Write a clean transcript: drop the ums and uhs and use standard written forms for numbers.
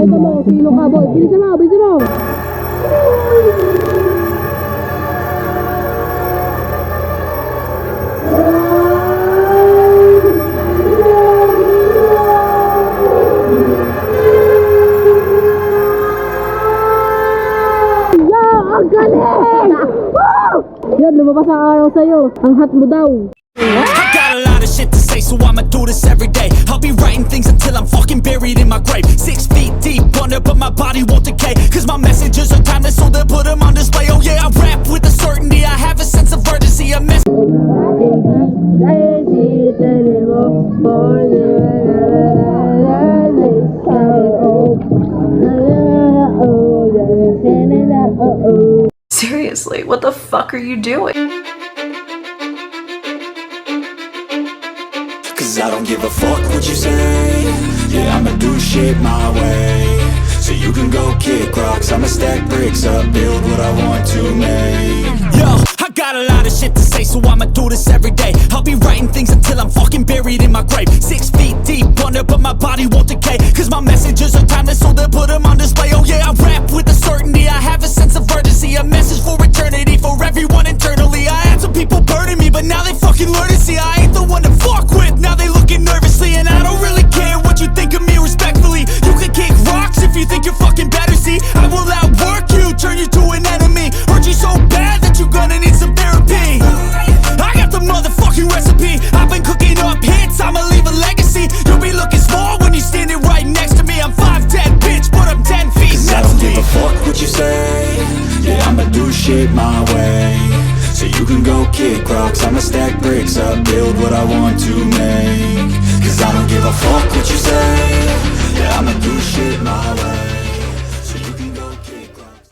ipakita mo, sino ka boy. Bilisan mo, bilisan mo. Ang galing! Yan, lumabas ang araw sa'yo. Ang hot mo daw. I got a lot of shit to say, so I'ma do this every day. I'll be writing things until I'm fucking buried in my grave. 6 feet deep under, but my body won't decay. Cause my messages are timeless, so they'll put them on display. Oh yeah, I rap with a certainty, I have a sense of urgency. A message. Seriously, what the fuck are you doing? Cause I don't give a fuck what you say. Yeah, I'ma do shit my way. So you can go kick rocks, I'ma stack bricks up, build what I want to make. Yo, I got a lot of shit to say, so I'ma do this every day. I'll be writing things until I'm fucking buried in my grave. 6 feet deep under, but my body won't decay. Cause my messages are timeless, so they'll put them on display. Oh yeah, I rap with a certainty, I have a sense of urgency. A message for eternity, for everyone internally. I had some people burning me, but now they fucking learn to see I ain't the one to fuck with. Now they looking nervously, and I don't really care what you think of me respectfully. You can kick rocks if you think you're fucking better, see. I will outwork you, turn you to an enemy. Hurt you so bad that you're gonna need some therapy. I got the motherfucking recipe. I've been cooking up hits, I'ma leave a legacy. You'll be looking small when you're standing right next to me. I'm 5'10", bitch, but I'm 10 feet. Cause I don't give a fuck what you say. Yeah, I'ma do shit my way. So you can go kick rocks, I'ma stack bricks up, build what I want to make. Cause I don't give a fuck what you say. Yeah, I'ma do shit my way.